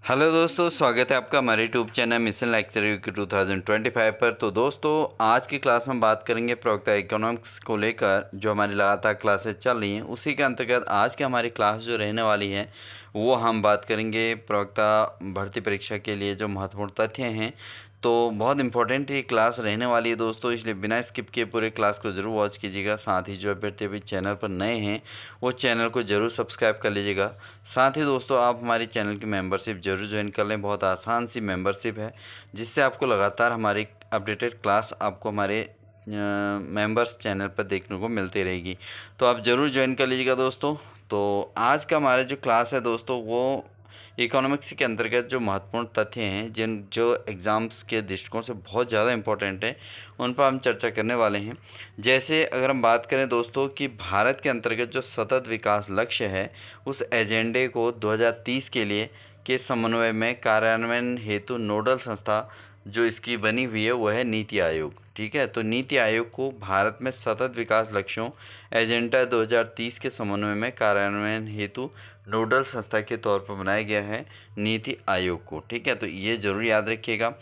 Hello दोस्तों, स्वागत है आपका हमारे YouTube channel mission lecture week 2025 पर। तो दोस्तों, आज की क्लास में बात करेंगे प्रवक्ता इकोनॉमिक्स को लेकर। जो हमारी लगातार क्लासेस चल रही हैं उसी के अंतर्गत आज की हमारी क्लास जो रहने वाली है वो हम बात करेंगे प्रवक्ता भर्ती परीक्षा के लिए जो महत्वपूर्ण तथ्य हैं। तो बहुत इंपॉर्टेंट ये क्लास रहने वाली है दोस्तों, इसलिए बिना स्किप किए पूरे क्लास को ज़रूर वॉच कीजिएगा। साथ ही जो अभ्यर्थी अभी चैनल पर नए हैं वो चैनल को ज़रूर सब्सक्राइब कर लीजिएगा। साथ ही दोस्तों, आप हमारे चैनल की मेंबरशिप जरूर ज्वाइन कर लें। बहुत आसान सी मेंबरशिप है जिससे आपको लगातार हमारी अपडेटेड क्लास आपको हमारे मेंबर्स चैनल पर देखने को मिलती रहेगी। तो आप ज़रूर ज्वाइन कर लीजिएगा दोस्तों। तो आज का हमारा जो क्लास है दोस्तों वो इकोनॉमिक्स के अंतर्गत जो महत्वपूर्ण तथ्य हैं जिन जो एग्ज़ाम्स के दृष्टिकोण से बहुत ज़्यादा इम्पोर्टेंट है उन पर हम चर्चा करने वाले हैं। जैसे अगर हम बात करें दोस्तों कि भारत के अंतर्गत जो सतत विकास लक्ष्य है उस एजेंडे को 2030 के लिए के समन्वय में कार्यान्वयन हेतु नोडल संस्था जो इसकी बनी हुई है वो है नीति आयोग। ठीक है, तो नीति आयोग को भारत में सतत विकास लक्ष्यों एजेंडा 2030 के समन्वय में कार्यान्वयन हेतु नोडल संस्था के तौर पर बनाया गया है नीति आयोग को। ठीक है, तो ये जरूर याद रखिएगा।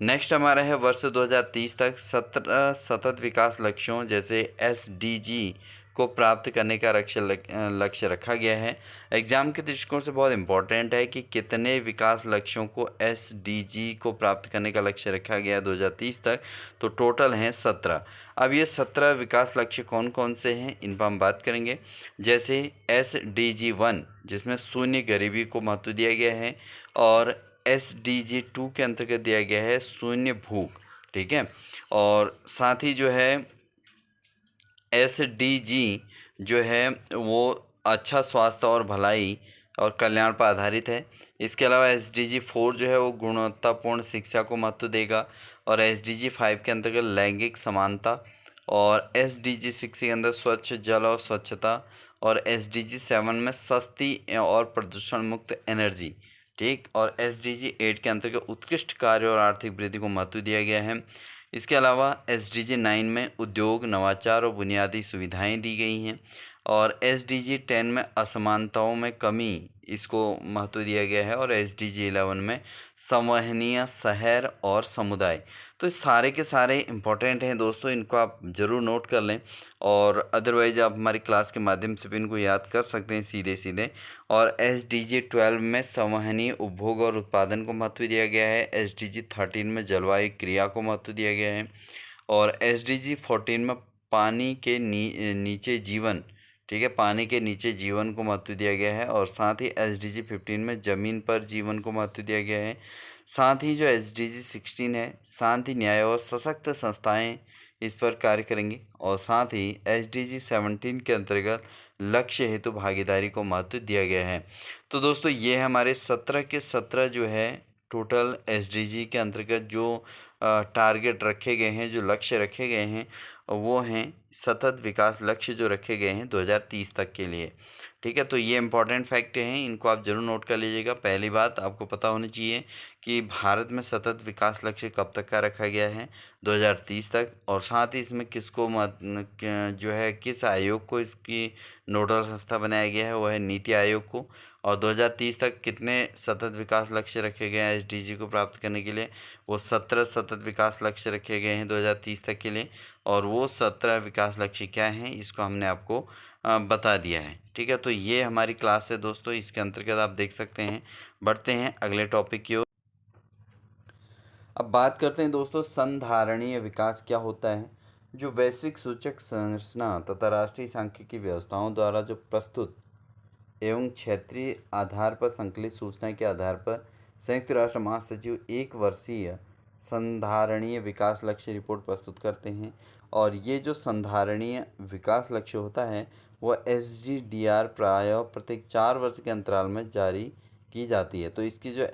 नेक्स्ट हमारा है वर्ष 2030 तक 17 सतत विकास लक्ष्यों जैसे एसडीजी को प्राप्त करने का लक्ष्य रखा गया है। एग्जाम के दृष्टिकोण से बहुत इंपॉर्टेंट है कि कितने विकास लक्ष्यों को एसडीजी को प्राप्त करने का लक्ष्य रखा गया है 2030 तक। तो टोटल हैं 17। अब ये 17 विकास लक्ष्य कौन कौन से हैं इन पर हम बात करेंगे। जैसे SDG 1 जिसमें शून्य गरीबी को महत्व दिया गया है, और SDG 2 के अंतर्गत दिया गया है शून्य भूख। ठीक है, और साथ ही जो है SDG जो है वो अच्छा स्वास्थ्य और भलाई और कल्याण पर आधारित है। इसके अलावा SDG 4 जो है वो गुणवत्तापूर्ण शिक्षा को महत्व देगा, और SDG 5 के अंतर्गत लैंगिक समानता, और SDG 6 के अंदर स्वच्छ जल और स्वच्छता, और SDG 7 में सस्ती और प्रदूषण मुक्त एनर्जी। ठीक, और SDG 8 के अंतर्गत उत्कृष्ट कार्य और आर्थिक वृद्धि को महत्व दिया गया है। इसके अलावा SDG 9 में उद्योग नवाचार और बुनियादी सुविधाएं दी गई हैं, और SDG 10 में असमानताओं में कमी इसको महत्व दिया गया है, और SDG 11 में संवहनीय शहर और समुदाय। तो ये सारे के सारे इम्पोर्टेंट हैं दोस्तों, इनको आप ज़रूर नोट कर लें, और अदरवाइज आप हमारी क्लास के माध्यम से भी इनको याद कर सकते हैं सीधे सीधे। और SDG 12 में संवहनीय उपभोग और उत्पादन को महत्व दिया गया है। SDG 13 में जलवायु क्रिया को महत्व दिया गया है, और SDG 14 में पानी के नीचे जीवन। ठीक है, पानी के नीचे जीवन को महत्व दिया गया है, और साथ ही SDG 15 में ज़मीन पर जीवन को महत्व दिया गया है। साथ ही जो SDG 16 है शांति न्याय और सशक्त संस्थाएं इस पर कार्य करेंगी, और साथ ही SDG 17 के अंतर्गत लक्ष्य हेतु भागीदारी को महत्व दिया गया है। तो दोस्तों, ये हमारे 17 के 17 जो है टोटल SDG के अंतर्गत जो टारगेट रखे गए हैं, जो लक्ष्य रखे गए हैं वो हैं सतत विकास लक्ष्य जो रखे गए हैं 2030 तक के लिए। ठीक है, तो ये इंपॉर्टेंट फैक्ट हैं, इनको आप ज़रूर नोट कर लीजिएगा। पहली बात आपको पता होनी चाहिए कि भारत में सतत विकास लक्ष्य कब तक का रखा गया है, 2030 तक, और साथ ही इसमें किसको जो है किस आयोग को इसकी नोडल संस्था बनाया गया है वो है नीति आयोग को। और 2030 तक कितने सतत विकास लक्ष्य रखे गए हैं SDG को प्राप्त करने के लिए, वो 17 सतत विकास लक्ष्य रखे गए हैं 2030 तक के लिए। और वो 17 विकास लक्ष्य क्या हैं इसको हमने आपको बता दिया है। ठीक है, तो ये हमारी क्लास है दोस्तों, इसके अंतर्गत आप देख सकते हैं। बढ़ते हैं अगले टॉपिक की ओर। अब बात करते हैं दोस्तों संधारणीय विकास क्या होता है। जो वैश्विक सूचक संरचना तथा राष्ट्रीय सांख्यिकी व्यवस्थाओं द्वारा जो प्रस्तुत एवं क्षेत्रीय आधार पर संकलित सूचना के आधार पर संयुक्त राष्ट्र महासचिव एक वर्षीय संधारणीय विकास लक्ष्य रिपोर्ट प्रस्तुत करते हैं। और ये जो संधारणीय विकास लक्ष्य होता है वह SDGR प्रायः प्रत्येक 4 वर्ष के अंतराल में जारी की जाती है। तो इसकी जो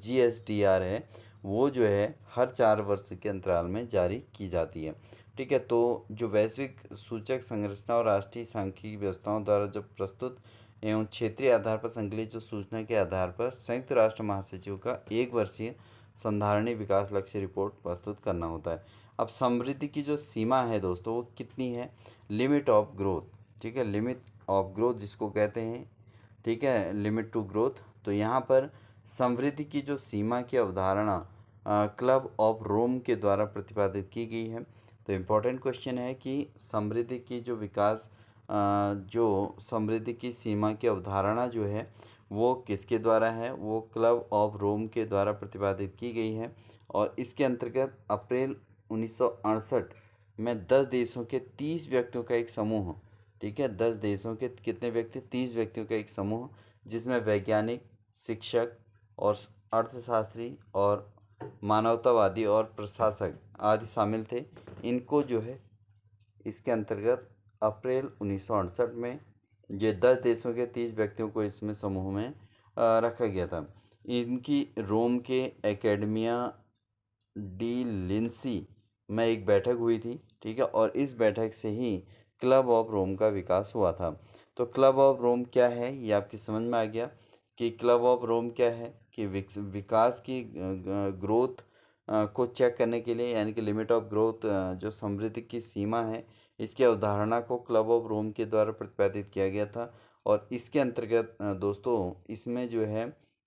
GSDR है वो जो है हर 4 वर्ष के अंतराल में जारी की जाती है। ठीक है, तो जो वैश्विक सूचक संरचना और राष्ट्रीय सांख्यिकी व्यवस्थाओं द्वारा जो प्रस्तुत एवं क्षेत्रीय आधार पर संकलित जो सूचना के आधार पर संयुक्त राष्ट्र महासचिव का एक वर्षीय संधारणीय विकास लक्ष्य रिपोर्ट प्रस्तुत करना होता है। अब समृद्धि की जो सीमा है दोस्तों वो कितनी है, लिमिट ऑफ ग्रोथ। ठीक है, लिमिट ऑफ ग्रोथ जिसको कहते हैं, ठीक है, लिमिट टू ग्रोथ। तो यहाँ पर समृद्धि की जो सीमा की अवधारणा क्लब ऑफ रोम के द्वारा प्रतिपादित की गई है। तो इम्पोर्टेंट क्वेश्चन है कि समृद्धि की जो विकास जो समृद्धि की सीमा की अवधारणा जो है वो किसके द्वारा है, वो क्लब ऑफ रोम के द्वारा प्रतिपादित की गई है। और इसके अंतर्गत अप्रैल 1968 में 10 देशों के 30 व्यक्तियों का एक समूह, ठीक है, 10 देशों के कितने व्यक्ति, 30 व्यक्तियों का एक समूह, जिसमें वैज्ञानिक, शिक्षक और अर्थशास्त्री और मानवतावादी और प्रशासक आदि शामिल थे। इनको जो है इसके अंतर्गत अप्रैल 1968 में ये 10 देशों के 30 व्यक्तियों को इसमें समूह में रखा गया था। इनकी रोम के एकेडमिया डी लिंसी में एक बैठक हुई थी, ठीक है, और इस बैठक से ही क्लब ऑफ रोम का विकास हुआ था। तो क्लब ऑफ रोम क्या है ये आपकी समझ में आ गया कि क्लब ऑफ रोम क्या है कि विकास की ग्रोथ को चेक करने के लिए, यानी कि लिमिट ऑफ ग्रोथ, जो समृद्धि की सीमा है, इसकी अवधारणा को क्लब ऑफ रोम के द्वारा प्रतिपादित किया गया था। और इसके अंतर्गत दोस्तों इसमें जो है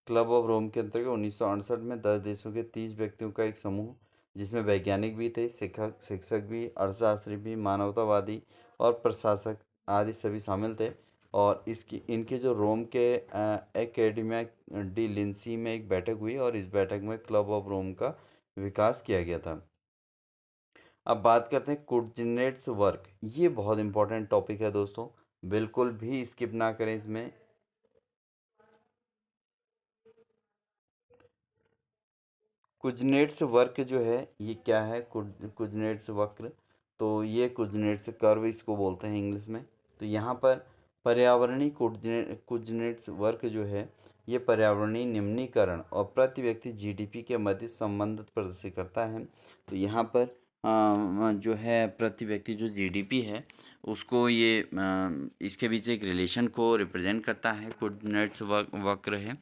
क्लब ऑफ रोम के अंतर्गत 1968 में 10 देशों के 30 व्यक्तियों का एक समूह, जिसमें वैज्ञानिक भी थे, शिक्षक भी, अर्थशास्त्री भी, मानवतावादी और प्रशासक आदि सभी शामिल थे। और इसकी इनके जो रोम के एकेडमिया डी लिंसी में एक बैठक हुई और इस बैठक में क्लब ऑफ रोम का विकास किया गया था। अब बात करते हैं कोऑर्डिनेट्स वर्क। ये बहुत इंपॉर्टेंट टॉपिक है दोस्तों, बिल्कुल भी स्किप ना करें इसमें। कुजनेट्स वर्क जो है ये क्या है, कुजनेट्स वक्र, तो ये कुजनेट्स कर्व इसको बोलते हैं इंग्लिश में। तो यहाँ पर पर्यावरणीय कुजनेट्स वर्क जो है ये पर्यावरणीय निम्नीकरण और प्रति व्यक्ति जीडीपी के मध्य संबंध प्रदर्शित करता है। तो यहाँ पर जो है प्रति व्यक्ति जो जीडीपी है उसको ये इसके बीच एक रिलेशन को रिप्रेजेंट करता है, कोऑर्डिनेट्स वक्र है,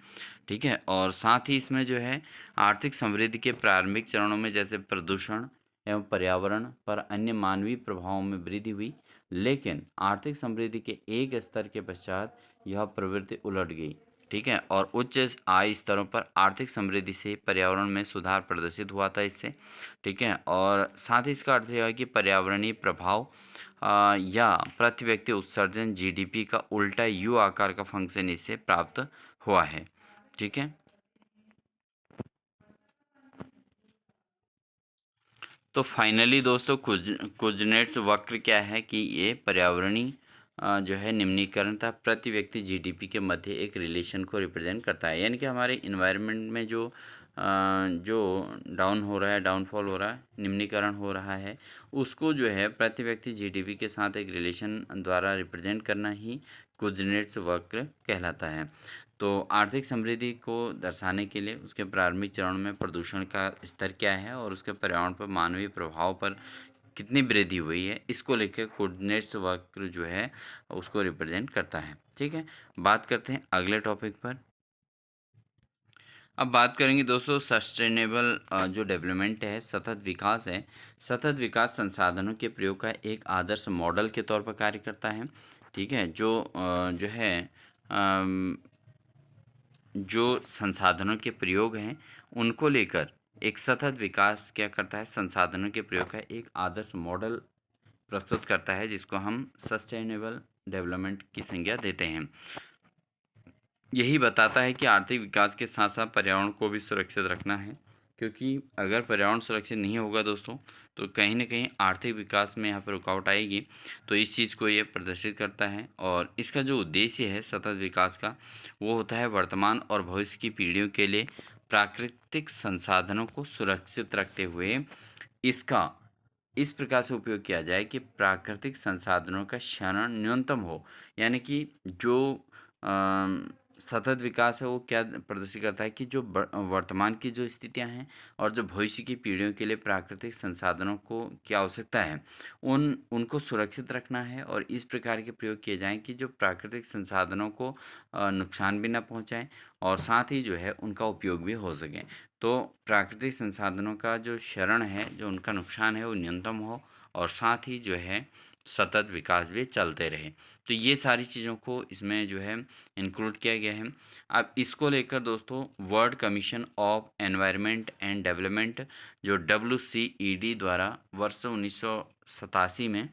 ठीक है। और साथ ही इसमें जो है आर्थिक समृद्धि के प्रारंभिक चरणों में जैसे प्रदूषण एवं पर्यावरण पर अन्य मानवीय प्रभावों में वृद्धि हुई, लेकिन आर्थिक समृद्धि के एक स्तर के पश्चात यह प्रवृत्ति उलट गई, ठीक है। और उच्च आय स्तरों पर आर्थिक समृद्धि से पर्यावरण में सुधार प्रदर्शित हुआ था इससे, ठीक है। और साथ ही इसका अर्थ यह है कि पर्यावरणीय प्रभाव या प्रति व्यक्ति उत्सर्जन जीडीपी का उल्टा यू आकार का फंक्शन इससे प्राप्त हुआ है, ठीक है। तो फाइनली दोस्तों कुजनेट्स वक्र क्या है कि ये पर्यावरणीय जो है निम्नीकरण था प्रति व्यक्ति जीडीपी के मध्य एक रिलेशन को रिप्रेजेंट करता है, यानी कि हमारे इन्वायरमेंट में जो डाउन हो रहा है, डाउनफॉल हो रहा है, निम्नीकरण हो रहा है, उसको जो है प्रति व्यक्ति जीडीपी के साथ एक रिलेशन द्वारा रिप्रेजेंट करना ही कुजनेट्स वक्र कहलाता है। तो आर्थिक समृद्धि को दर्शाने के लिए उसके प्रारंभिक चरण में प्रदूषण का स्तर क्या है और उसके पर्यावरण पर मानवीय प्रभाव पर कितनी वृद्धि हुई है, इसको लेकर कोऑर्डिनेट्स वक्र जो है उसको रिप्रेजेंट करता है, ठीक है। बात करते हैं अगले टॉपिक पर। अब बात करेंगे दोस्तों सस्टेनेबल जो डेवलपमेंट है, सतत विकास है। सतत विकास संसाधनों के प्रयोग का एक आदर्श मॉडल के तौर पर कार्य करता है, ठीक है। जो है जो संसाधनों के प्रयोग हैं उनको लेकर एक सतत विकास क्या करता है, संसाधनों के प्रयोग का एक आदर्श मॉडल प्रस्तुत करता है, जिसको हम सस्टेनेबल डेवलपमेंट की संज्ञा देते हैं। यही बताता है कि आर्थिक विकास के साथ साथ पर्यावरण को भी सुरक्षित रखना है, क्योंकि अगर पर्यावरण सुरक्षित नहीं होगा दोस्तों तो कहीं ना कहीं आर्थिक विकास में यहाँ पर रुकावट आएगी। तो इस चीज़ को ये प्रदर्शित करता है और इसका जो उद्देश्य है सतत विकास का वो होता है वर्तमान और भविष्य की पीढ़ियों के लिए प्राकृतिक संसाधनों को सुरक्षित रखते हुए इसका इस प्रकार से उपयोग किया जाए कि प्राकृतिक संसाधनों का क्षरण न्यूनतम हो, यानी कि जो सतत विकास है वो क्या प्रदर्शित करता है कि जो वर्तमान की जो स्थितियां हैं और जो भविष्य की पीढ़ियों के लिए प्राकृतिक संसाधनों को की आवश्यकता है उनको सुरक्षित रखना है और इस प्रकार के प्रयोग किए जाएं कि जो प्राकृतिक संसाधनों को नुकसान भी ना पहुंचाएं और साथ ही जो है उनका उपयोग भी हो सके। तो प्राकृतिक संसाधनों का जो क्षरण है, जो उनका नुकसान है वो न्यूनतम हो और साथ ही जो है सतत विकास भी चलते रहे। तो ये सारी चीज़ों को इसमें जो है इंक्लूड किया गया है। अब इसको लेकर दोस्तों world commission of environment and development जो WCED द्वारा वर्ष 1987 में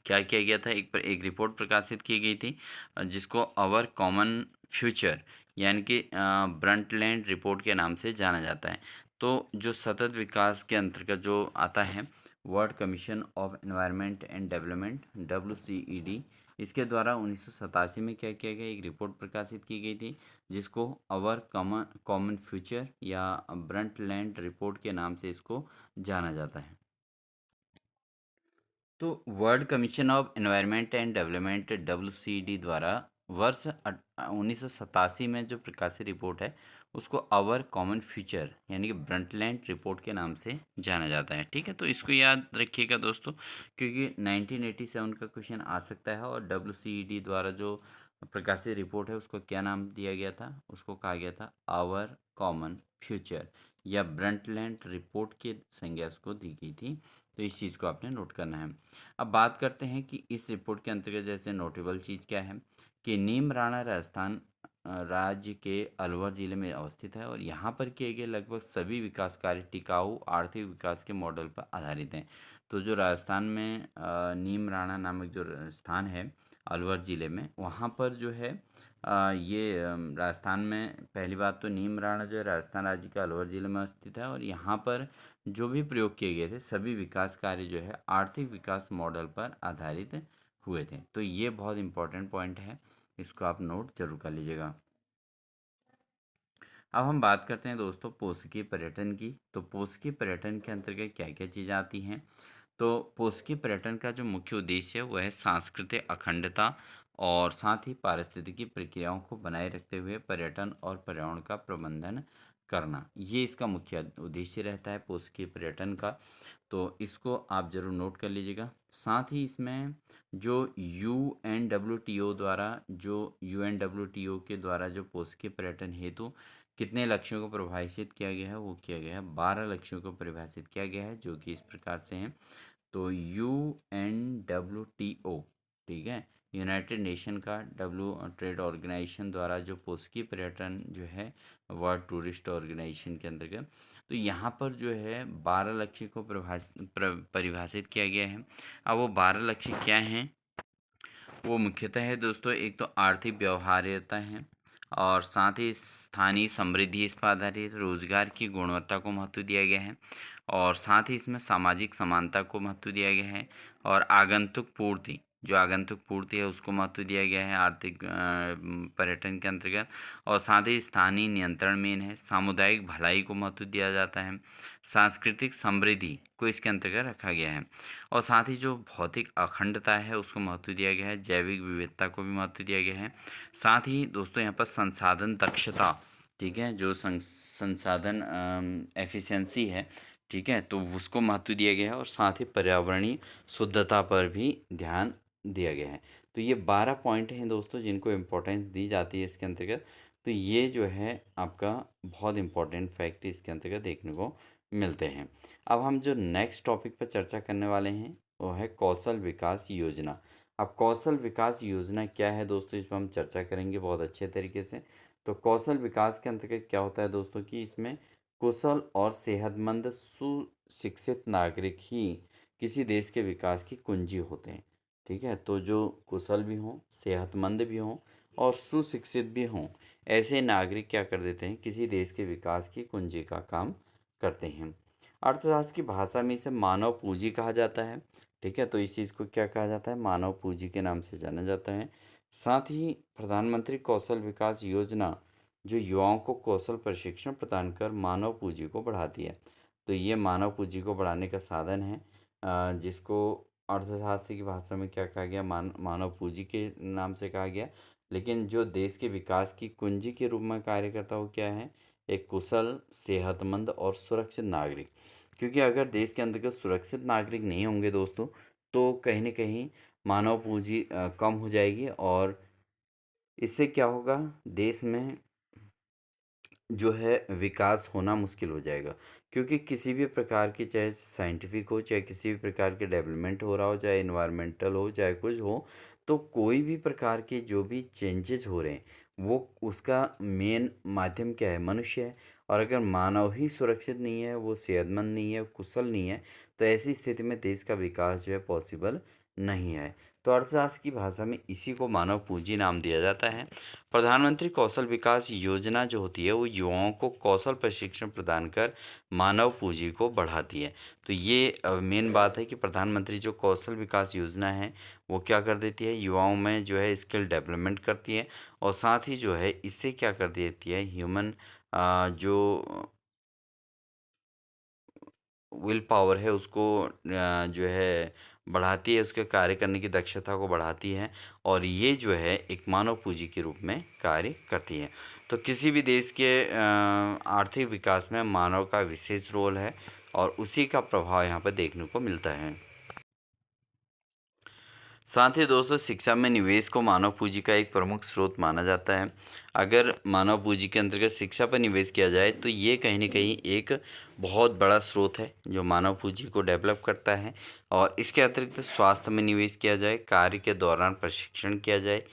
क्या किया गया था, एक रिपोर्ट प्रकाशित की गई थी जिसको अवर कॉमन फ्यूचर यानी कि ब्रंटलैंड रिपोर्ट के नाम से जाना जाता है। तो जो सतत विकास के अंतर्गत जो आता है world commission of environment and development WCED, इसके द्वारा 1987 में क्या किया गया, एक रिपोर्ट प्रकाशित की गई थी जिसको अवर कॉमन कॉमन फ्यूचर या ब्रंटलैंड रिपोर्ट के नाम से इसको जाना जाता है। तो world commission of environment and development WCED द्वारा वर्ष 1987 में जो प्रकाशित रिपोर्ट है उसको आवर कॉमन फ्यूचर यानी कि ब्रंटलैंड रिपोर्ट के नाम से जाना जाता है। ठीक है, तो इसको याद रखिएगा दोस्तों, क्योंकि 1987 का क्वेश्चन आ सकता है। और WCED द्वारा जो प्रकाशित रिपोर्ट है उसको क्या नाम दिया गया था, उसको कहा गया था आवर कॉमन फ्यूचर या ब्रंटलैंड रिपोर्ट की संज्ञा उसको दी गई थी। तो इस चीज़ को आपने नोट करना है। अब बात करते हैं कि इस रिपोर्ट के अंतर्गत जैसे नोटेबल चीज़ क्या है कि नीम राणा राजस्थान राज्य के अलवर ज़िले में अवस्थित है और यहाँ पर किए गए लगभग सभी विकास कार्य टिकाऊ आर्थिक विकास के मॉडल पर आधारित हैं। तो जो राजस्थान में नीम राणा नामक जो स्थान है अलवर ज़िले में, वहाँ पर जो है राजस्थान में पहली बात तो नीम राणा जो है राजस्थान राज्य के अलवर ज़िले में स्थित है और यहाँ पर जो भी प्रयोग किए गए थे सभी विकास कार्य जो है आर्थिक विकास मॉडल पर आधारित हुए थे। तो ये बहुत इंपॉर्टेंट पॉइंट है, इसको आप नोट जरूर कर लीजिएगा। अब हम बात करते हैं दोस्तों पोषकीय पर्यटन की। तो पोषकीय पर्यटन के अंतर्गत क्या क्या चीज़ें आती हैं। तो पोषकीय पर्यटन का जो मुख्य उद्देश्य है वह है सांस्कृतिक अखंडता और साथ ही पारिस्थितिकी प्रक्रियाओं को बनाए रखते हुए पर्यटन और पर्यावरण का प्रबंधन करना, ये इसका मुख्य उद्देश्य रहता है पोषकीय पर्यटन का। तो इसको आप ज़रूर नोट कर लीजिएगा। साथ ही इसमें जो UNWTO के द्वारा जो पोषकीय पर्यटन हेतु कितने लक्ष्यों को परिभाषित किया गया है, वो किया गया है 12 लक्ष्यों को परिभाषित किया गया है जो कि इस प्रकार से हैं। तो UNWTO, ठीक है, यूनाइटेड नेशन का डब्ल्यू ट्रेड ऑर्गेनाइजेशन द्वारा जो पोषकीय पर्यटन जो है वर्ल्ड टूरिस्ट ऑर्गेनाइजेशन के अंतर्गत, तो यहाँ पर जो है 12 लक्ष्य को परिभाषित किया गया है। अब वो 12 लक्ष्य क्या हैं, वो मुख्यतः है दोस्तों, एक तो आर्थिक व्यवहार्यता है और साथ ही स्थानीय समृद्धि इस पर आधारित, रोजगार की गुणवत्ता को महत्व दिया गया है और साथ ही इसमें सामाजिक समानता को महत्व दिया गया है और आगंतुक पूर्ति, जो आगंतुक पूर्ति है उसको महत्व दिया गया है आर्थिक पर्यटन के अंतर्गत। और साथ ही स्थानीय नियंत्रण मेन है, सामुदायिक भलाई को महत्व दिया जाता है, सांस्कृतिक समृद्धि को इसके अंतर्गत रखा गया है और साथ ही जो भौतिक अखंडता है उसको महत्व दिया गया है, जैविक विविधता को भी महत्व दिया गया है। साथ ही दोस्तों यहाँ पर संसाधन दक्षता, ठीक है, जो संसाधन एफिशिएंसी है, ठीक है, तो उसको महत्व दिया गया है और साथ ही पर्यावरणीय शुद्धता पर भी ध्यान दिया गया है। तो ये 12 पॉइंट हैं दोस्तों जिनको इम्पोर्टेंस दी जाती है इसके अंतर्गत। तो ये जो है आपका बहुत इम्पोर्टेंट फैक्ट इसके अंतर्गत देखने को मिलते हैं। अब हम जो नेक्स्ट टॉपिक पर चर्चा करने वाले हैं वो है कौशल विकास योजना। अब कौशल विकास योजना क्या है दोस्तों, इस पर हम चर्चा करेंगे बहुत अच्छे तरीके से। तो कौशल विकास के अंतर्गत क्या होता है दोस्तों कि इसमें कुशल और सेहतमंद सुशिक्षित नागरिक ही किसी देश के विकास की कुंजी होते हैं। ठीक है, तो जो कुशल भी हों, सेहतमंद भी हों और सुशिक्षित भी हों, ऐसे नागरिक क्या कर देते हैं, किसी देश के विकास की कुंजी का काम करते हैं। अर्थशास्त्र की भाषा में इसे मानव पूंजी कहा जाता है। ठीक है, तो इस चीज़ को क्या कहा जाता है, मानव पूंजी के नाम से जाना जाता है। साथ ही प्रधानमंत्री कौशल विकास योजना जो युवाओं को कौशल प्रशिक्षण प्रदान कर मानव पूंजी को बढ़ाती है। तो ये मानव पूंजी को बढ़ाने का साधन है जिसको अर्थशास्त्र की भाषा में क्या कहा गया, मानव पूंजी के नाम से कहा गया। लेकिन जो देश के विकास की कुंजी के रूप में कार्य करता है वो क्या है, एक कुशल, सेहतमंद और सुरक्षित नागरिक। क्योंकि अगर देश के अंतर्गत सुरक्षित नागरिक नहीं होंगे दोस्तों, तो कहीं न कहीं मानव पूंजी कम हो जाएगी और इससे क्या होगा, देश में जो है विकास होना मुश्किल हो जाएगा। क्योंकि किसी भी प्रकार की, चाहे साइंटिफिक हो, चाहे किसी भी प्रकार के डेवलपमेंट हो रहा हो, चाहे इन्वायरमेंटल हो, चाहे कुछ हो, तो कोई भी प्रकार के जो भी चेंजेज हो रहे हैं, वो उसका मेन माध्यम क्या है? मनुष्य है। और अगर मानव ही सुरक्षित नहीं है, वो सेहतमंद नहीं है, कुशल नहीं है, तो ऐसी स्थिति में देश का विकास जो है पॉसिबल नहीं है। तो अर्थशास्त्र की भाषा में इसी को मानव पूंजी नाम दिया जाता है। प्रधानमंत्री कौशल विकास योजना जो होती है, वो युवाओं को कौशल प्रशिक्षण प्रदान कर मानव पूंजी को बढ़ाती है। तो ये मेन बात है कि प्रधानमंत्री जो कौशल विकास योजना है, वो क्या कर देती है? युवाओं में जो है स्किल डेवलपमेंट करती है, और साथ ही जो है इससे क्या कर देती है? ह्यूमन जो विल पावर है उसको जो है बढ़ाती है, उसके कार्य करने की दक्षता को बढ़ाती है, और ये जो है एक मानव पूंजी के रूप में कार्य करती है। तो किसी भी देश के आर्थिक विकास में मानव का विशेष रोल है, और उसी का प्रभाव यहाँ पर देखने को मिलता है। साथ ही दोस्तों, शिक्षा में निवेश को मानव पूंजी का एक प्रमुख स्रोत माना जाता है। अगर मानव पूंजी के अंतर्गत शिक्षा पर निवेश किया जाए, तो ये कहीं न कहीं एक बहुत बड़ा स्रोत है जो मानव पूंजी को डेवलप करता है। और इसके अतिरिक्त स्वास्थ्य में निवेश किया जाए, कार्य के दौरान प्रशिक्षण किया जाए,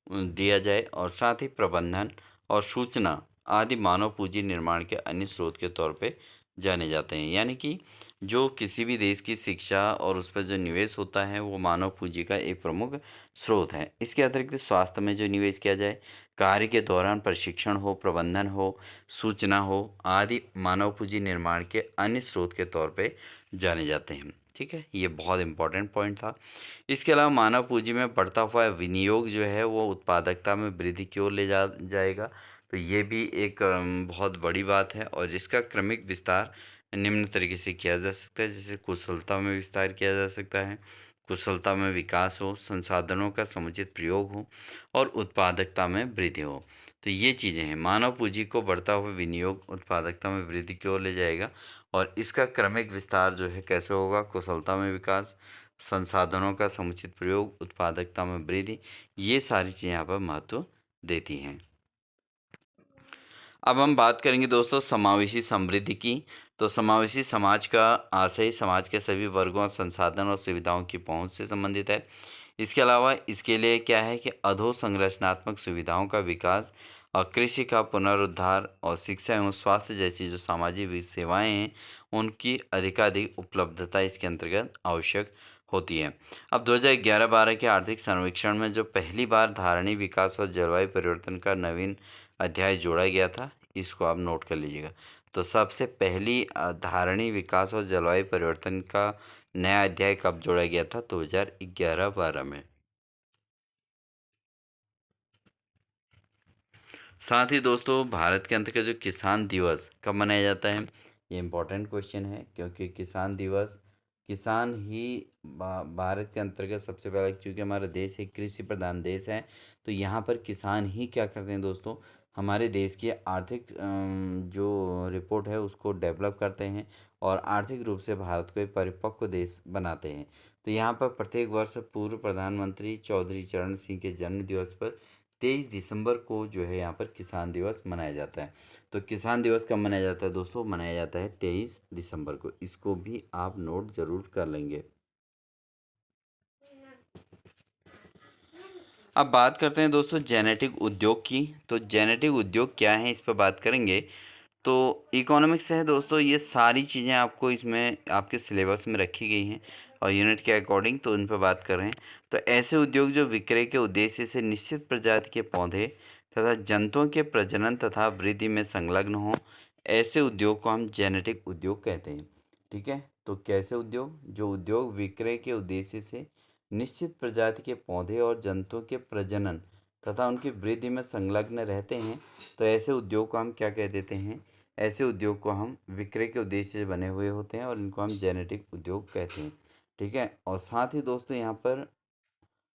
दिया जाए, और साथ ही प्रबंधन और सूचना आदि मानव पूंजी निर्माण के अन्य स्रोत के तौर पे जाने जाते हैं। यानी कि जो किसी भी देश की शिक्षा और उस पर जो निवेश होता है, वो मानव पूंजी का एक प्रमुख स्रोत है। इसके अतिरिक्त स्वास्थ्य में जो निवेश किया जाए, कार्य के दौरान प्रशिक्षण हो, प्रबंधन हो, सूचना हो, आदि मानव पूंजी निर्माण के अन्य स्रोत के तौर पे जाने जाते हैं। ठीक है, ये बहुत इंपॉर्टेंट पॉइंट था। इसके अलावा मानव पूंजी में बढ़ता हुआ विनियोग जो है, वो उत्पादकता में वृद्धि की ओर ले जाएगा। तो ये भी एक बहुत बड़ी बात है, और जिसका क्रमिक विस्तार निम्न तरीके से किया जा सकता है। जैसे कुशलता में विस्तार किया जा सकता है, कुशलता में विकास हो, संसाधनों का समुचित प्रयोग हो, और उत्पादकता में वृद्धि हो। तो ये चीज़ें हैं। मानव पूंजी को बढ़ता हुआ विनियोग उत्पादकता में वृद्धि की ओर ले जाएगा, और इसका क्रमिक विस्तार जो है कैसे होगा? कुशलता में विकास, संसाधनों का समुचित प्रयोग, उत्पादकता में वृद्धि, ये सारी चीज़ें यहाँ पर महत्व देती हैं। अब हम बात करेंगे दोस्तों समावेशी समृद्धि की। तो समावेशी समाज का आशय समाज के सभी वर्गों और संसाधन और सुविधाओं की पहुंच से संबंधित है। इसके अलावा इसके लिए क्या है कि अधोसंरचनात्मक सुविधाओं का विकास, और कृषि का पुनरुद्धार, और शिक्षा एवं स्वास्थ्य जैसी जो सामाजिक सेवाएं हैं, उनकी अधिकाधिक उपलब्धता इसके अंतर्गत आवश्यक होती है। अब 2011-12 के आर्थिक सर्वेक्षण में जो पहली बार धारणी विकास और जलवायु परिवर्तन का नवीन अध्याय जोड़ा गया था, इसको आप नोट कर लीजिएगा। तो सबसे पहली धारणी विकास और जलवायु परिवर्तन का नया अध्याय कब जोड़ा गया था? 2011-12 में। साथ ही दोस्तों, भारत के अंतर्गत जो किसान दिवस कब मनाया जाता है? ये इम्पोर्टेंट क्वेश्चन है, क्योंकि किसान दिवस, किसान ही भारत के अंतर्गत सबसे पहले, क्योंकि हमारा देश एक कृषि प्रधान देश है, तो यहाँ पर किसान ही क्या करते हैं दोस्तों? हमारे देश की आर्थिक जो रिपोर्ट है उसको डेवलप करते हैं, और आर्थिक रूप से भारत को एक परिपक्व देश बनाते हैं। तो यहाँ पर प्रत्येक वर्ष पूर्व प्रधानमंत्री चौधरी चरण सिंह के जन्म दिवस पर 23 दिसंबर को जो है यहाँ पर किसान दिवस मनाया जाता है। तो किसान दिवस कब मनाया जाता है दोस्तों? मनाया जाता है 23 दिसंबर को। इसको भी आप नोट जरूर कर लेंगे। अब बात करते हैं दोस्तों जेनेटिक उद्योग की। तो जेनेटिक उद्योग क्या है, इस पर बात करेंगे। तो इकोनॉमिक्स है दोस्तों, ये सारी चीज़ें आपको इसमें आपके सिलेबस में रखी गई हैं, और यूनिट के अकॉर्डिंग तो उन पर बात कर रहे हैं। तो ऐसे उद्योग जो विक्रय के उद्देश्य से निश्चित प्रजाति के पौधे तथा जंतुओं के प्रजनन तथा वृद्धि में संलग्न हों, ऐसे उद्योग को हम जेनेटिक उद्योग कहते हैं। ठीक है, तो कैसे उद्योग? जो उद्योग विक्रय के उद्देश्य से निश्चित प्रजाति के पौधे और जंतुओं के प्रजनन तथा उनकी वृद्धि में संलग्न रहते हैं, तो ऐसे उद्योग को हम क्या कह देते हैं? ऐसे उद्योग को हम विक्रय के उद्देश्य से बने हुए होते हैं, और इनको हम जेनेटिक उद्योग कहते हैं। ठीक है, और साथ ही दोस्तों यहाँ पर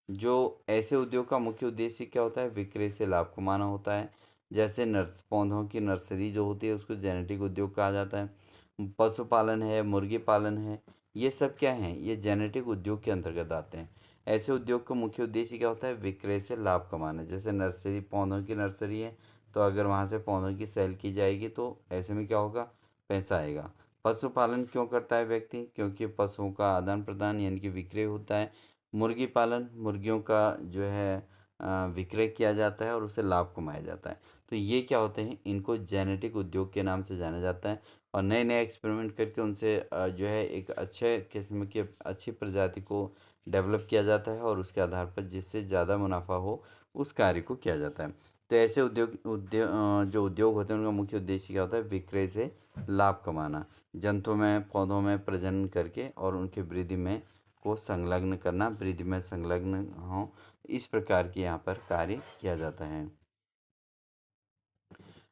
जो ऐसे उद्योग का मुख्य उद्देश्य क्या होता है? विक्रय से लाभ कमाना होता है। जैसे पौधों की नर्सरी जो होती है, उसको जेनेटिक उद्योग कहा जाता है। पशुपालन है, मुर्गी पालन है, ये सब क्या हैं? ये जेनेटिक उद्योग के अंतर्गत आते हैं। ऐसे उद्योग का मुख्य उद्देश्य क्या होता है? विक्रय से लाभ कमाना। जैसे नर्सरी, पौधों की नर्सरी है, तो अगर वहाँ से पौधों की सेल की जाएगी तो ऐसे में क्या होगा, पैसा आएगा। पशुपालन क्यों करता है व्यक्ति, क्योंकि पशुओं का आदान प्रदान यानी कि विक्रय होता है। मुर्गी पालन, मुर्गियों का जो है विक्रय किया जाता है और उससे लाभ कमाया जाता है। तो ये क्या होते हैं, इनको जेनेटिक उद्योग के नाम से जाना जाता है। और नए नए एक्सपेरिमेंट करके उनसे जो है एक अच्छे किस्म की अच्छी प्रजाति को डेवलप किया जाता है और उसके आधार पर जिससे ज़्यादा मुनाफा हो उस कार्य को किया जाता है। तो ऐसे जो उद्योग होते हैं उनका मुख्य उद्देश्य क्या होता है, विक्रय से लाभ कमाना, जंतुओं में पौधों में प्रजनन करके और उनकी वृद्धि में को संलग्न करना, वृद्धि में संलग्न हों, इस प्रकार के यहाँ पर कार्य किया जाता है।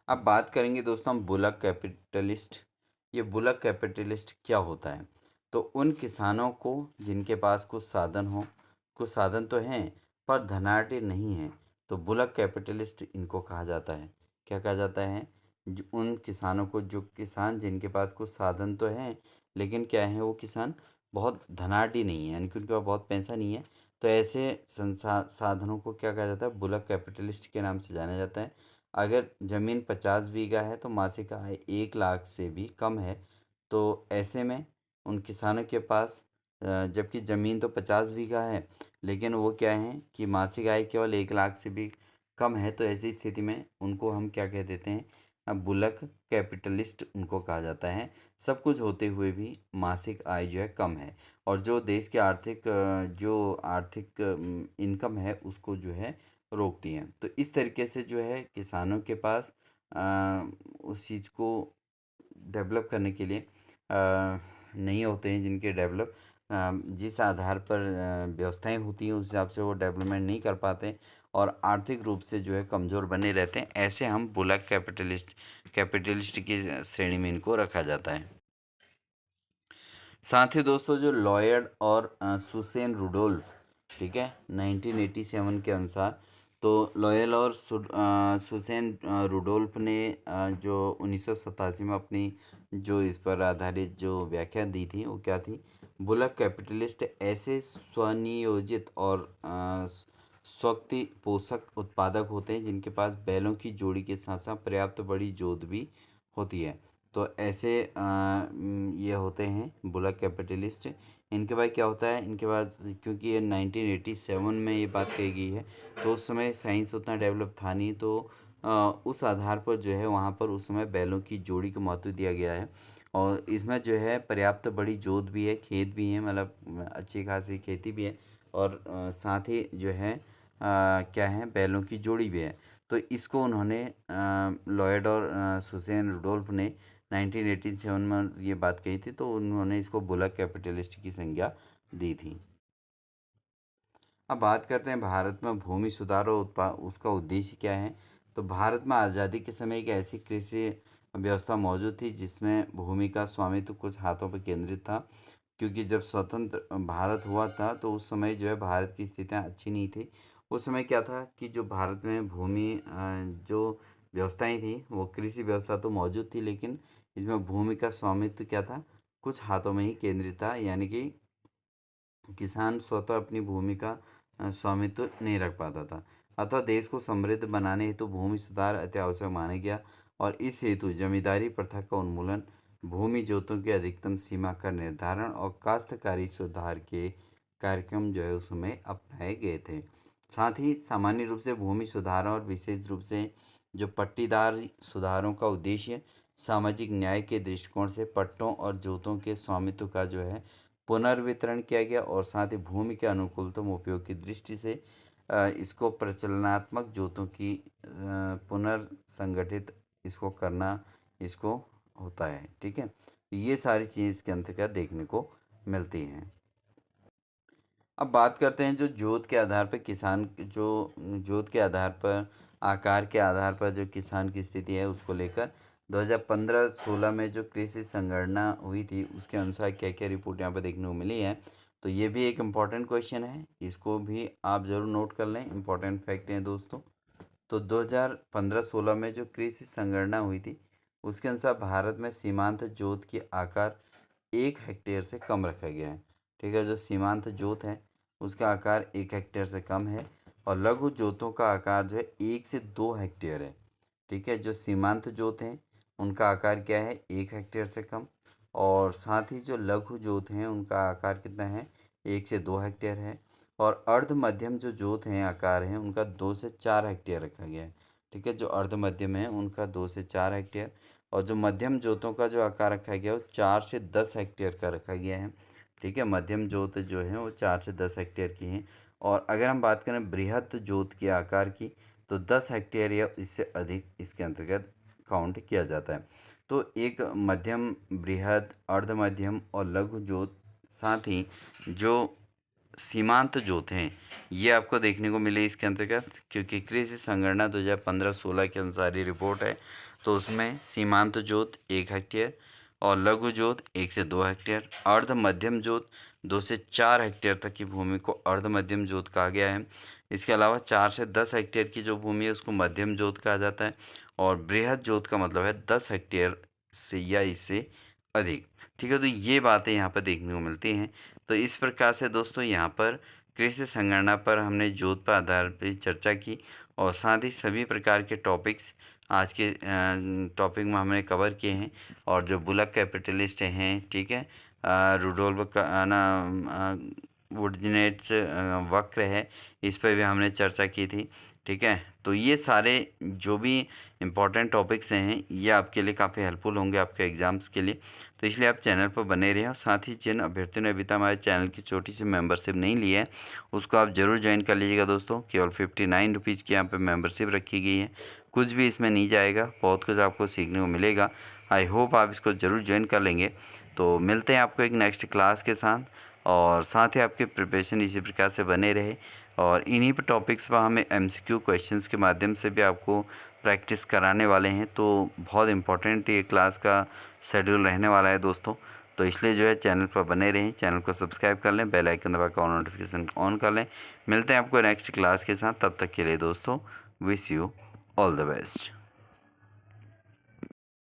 अब बात करेंगे दोस्तों हम बुलक कैपिटलिस्ट। ये बुलक कैपिटलिस्ट क्या होता है, तो उन किसानों को जिनके पास कुछ साधन तो हैं पर धनाढ़ नहीं है, तो बुलक कैपिटलिस्ट इनको कहा जाता है। क्या कहा जाता है, उन किसानों को, जो किसान जिनके पास कुछ साधन तो हैं लेकिन क्या है, वो किसान बहुत धनाढ़ नहीं है, यानी कि उनके पास बहुत पैसा नहीं है। तो ऐसे साधनों को क्या कहा जाता है, बुलक कैपिटलिस्ट के नाम से जाना जाता है। अगर ज़मीन 50 बीघा है तो मासिक आय 1 लाख से भी कम है, तो ऐसे में उन किसानों के पास जबकि ज़मीन तो 50 बीघा है लेकिन वो क्या है कि मासिक आय केवल 1 लाख से भी कम है, तो ऐसी स्थिति में उनको हम क्या कह देते हैं, बुलक कैपिटलिस्ट उनको कहा जाता है। सब कुछ होते हुए भी मासिक आय जो है कम है और जो देश के जो आर्थिक इनकम है उसको जो है रोकती हैं। तो इस तरीके से जो है किसानों के पास उस चीज़ को डेवलप करने के लिए नहीं होते हैं, जिनके जिस आधार पर व्यवस्थाएं होती हैं उस हिसाब से वो डेवलपमेंट नहीं कर पाते और आर्थिक रूप से जो है कमज़ोर बने रहते हैं। ऐसे हम बुलक कैपिटलिस्ट की श्रेणी में इनको रखा जाता है। साथ ही दोस्तों जो लॉयड और सुसेन रुडोल्फ, ठीक है, 1987 के अनुसार, तो लॉयल और सुसेन रुडोल्फ ने जो 1987 में अपनी जो इस पर आधारित जो व्याख्या दी थी वो क्या थी, बुलक कैपिटलिस्ट ऐसे स्वनियोजित और स्वक्ति पोषक उत्पादक होते हैं जिनके पास बैलों की जोड़ी के साथ साथ पर्याप्त बड़ी जोत भी होती है। तो ऐसे ये होते हैं बुलक कैपिटलिस्ट। इनके बाद क्या होता है, इनके बाद क्योंकि ये 1987 में ये बात कही गई है तो उस समय साइंस उतना डेवलप था नहीं, तो उस आधार पर जो है वहाँ पर उस समय बैलों की जोड़ी को महत्व दिया गया है और इसमें जो है पर्याप्त बड़ी जोत भी है, खेत भी है, मतलब अच्छी खासी खेती भी है और साथ ही जो है क्या है, बैलों की जोड़ी भी है। तो इसको उन्होंने लॉयड और सुसेन रुडोल्फ ने 1987 में ये बात कही थी, तो उन्होंने इसको बुलक कैपिटलिस्ट की संज्ञा दी थी। अब बात करते हैं भारत में भूमि सुधार और उसका उद्देश्य क्या है। तो भारत में आज़ादी के समय एक ऐसी कृषि व्यवस्था मौजूद थी जिसमें भूमि का स्वामित्व कुछ हाथों पर केंद्रित था, क्योंकि जब स्वतंत्र भारत हुआ था तो उस समय जो है भारत की स्थितियाँ अच्छी नहीं थी। उस समय क्या था कि जो भारत में भूमि जो व्यवस्थाएं थी वो कृषि व्यवस्था तो मौजूद थी लेकिन इसमें भूमि का स्वामित्व क्या था, कुछ हाथों में ही केंद्रित था, यानी कि किसान स्वतः अपनी भूमि का स्वामित्व नहीं रख पाता था। अतः देश को समृद्ध बनाने हेतु भूमि सुधार अति आवश्यक माना गया और इस हेतु जमींदारी प्रथा का उन्मूलन, भूमि जोतों की अधिकतम सीमा का निर्धारण और काश्तकारी सुधार के कार्यक्रम जो है उसमें अपनाए गए थे। साथ ही सामान्य रूप से भूमि सुधार और विशेष रूप से जो पट्टीदार सुधारों का उद्देश्य सामाजिक न्याय के दृष्टिकोण से पट्टों और जोतों के स्वामित्व का जो है पुनर्वितरण किया गया और साथ ही भूमि के अनुकूलतम उपयोग की दृष्टि से इसको प्रचलनात्मक जोतों की पुनर्संगठित इसको करना इसको होता है। ठीक है, ये सारी चीज़ इसके अंतर्गत देखने को मिलती हैं। अब बात करते हैं जो जोत के आधार पर किसान जो जोत के आधार पर आकार के आधार पर जो किसान की स्थिति है उसको लेकर 2015-16 में जो कृषि संगणना हुई थी उसके अनुसार क्या क्या रिपोर्ट यहाँ पर देखने को मिली है। तो ये भी एक इम्पॉर्टेंट क्वेश्चन है, इसको भी आप ज़रूर नोट कर लें, इम्पॉर्टेंट फैक्ट हैं दोस्तों। तो 2015-16 में जो कृषि संगणना हुई थी उसके अनुसार भारत में सीमांत जोत की आकार 1 हेक्टेयर से कम रखा गया है। ठीक है, जो सीमांत जोत है उसका आकार 1 हेक्टेयर से कम है और लघु जोतों का आकार जो है 1 से 2 हेक्टेयर है। ठीक है। जो सीमांत जोत हैं उनका आकार क्या है, 1 हेक्टेयर से कम। और साथ ही जो लघु जोत हैं उनका आकार कितना है, 1 से 2 हेक्टेयर है। और अर्ध मध्यम जो जोत हैं आकार हैं उनका 2 से 4 हेक्टेयर रखा गया है। ठीक है। जो अर्ध मध्यम है उनका 2 से 4 हेक्टेयर, और जो मध्यम जोतों का जो आकार रखा गया है वो 4 से 10 हेक्टेयर का रखा गया है। ठीक है। मध्यम जोत जो है वो 4 से 10 हेक्टेयर की हैं। और अगर हम बात करें बृहत जोत के आकार की, तो 10 हेक्टेयर या इससे अधिक इसके अंतर्गत काउंट किया जाता है। तो एक मध्यम, बृहद, अर्ध मध्यम और लघु जोत, साथ ही जो सीमांत जोत हैं ये आपको देखने को मिले इसके अंतर्गत, क्योंकि कृषि संगणना 2015-16 के अनुसार ये रिपोर्ट है। तो उसमें सीमांत जोत 1 हेक्टेयर और लघु जोत 1 से 2 हेक्टेयर, अर्ध मध्यम जोत 2 से 4 हेक्टेयर तक की भूमि को अर्ध मध्यम जोत कहा गया है। इसके अलावा 4 से 10 हेक्टेयर की जो भूमि है उसको मध्यम जोत कहा जाता है। और बृहद जोत का मतलब है 10 हेक्टेयर से या इससे अधिक। ठीक है। तो ये बातें यहाँ पर देखने को मिलती हैं। तो इस प्रकार से दोस्तों यहाँ पर कृषि संगणना पर हमने जोत पर आधार पर चर्चा की, और साथ ही सभी प्रकार के टॉपिक्स आज के टॉपिक में हमने कवर किए हैं। और जो बुलक कैपिटलिस्ट हैं, ठीक है, रुडोल्फ का ना वुडजेनेट्स वक्र है, इस पर भी हमने चर्चा की थी। ठीक है। तो ये सारे जो भी इम्पोर्टेंट टॉपिक्स हैं ये आपके लिए काफ़ी हेल्पफुल होंगे आपके एग्ज़ाम्स के लिए। तो इसलिए आप चैनल पर बने रहें, और साथ ही जिन अभ्यर्थियों ने अभी तक हमारे चैनल की छोटी सी मेंबरशिप नहीं ली है उसको आप ज़रूर ज्वाइन कर लीजिएगा दोस्तों। केवल 59 रुपीज़ की यहाँ पे मेंबरशिप रखी गई है, कुछ भी इसमें नहीं जाएगा, बहुत कुछ आपको सीखने को मिलेगा। आई होप आप इसको ज़रूर ज्वाइन कर लेंगे। तो मिलते हैं आपको एक नेक्स्ट क्लास के साथ, और साथ ही आपके प्रिपरेशन इसी प्रकार से बने रहे। और इन्हीं पर टॉपिक्स पर हमें MCQ क्वेश्चंस के माध्यम से भी आपको प्रैक्टिस कराने वाले हैं। तो बहुत इम्पोर्टेंट ये क्लास का शेड्यूल रहने वाला है दोस्तों। तो इसलिए जो है चैनल पर बने रहें, चैनल को सब्सक्राइब कर लें, बेल आइकन दबा कर ऑल नोटिफिकेशन ऑन कर लें। मिलते हैं आपको नेक्स्ट क्लास के साथ, तब तक के लिए दोस्तों wish you all the best.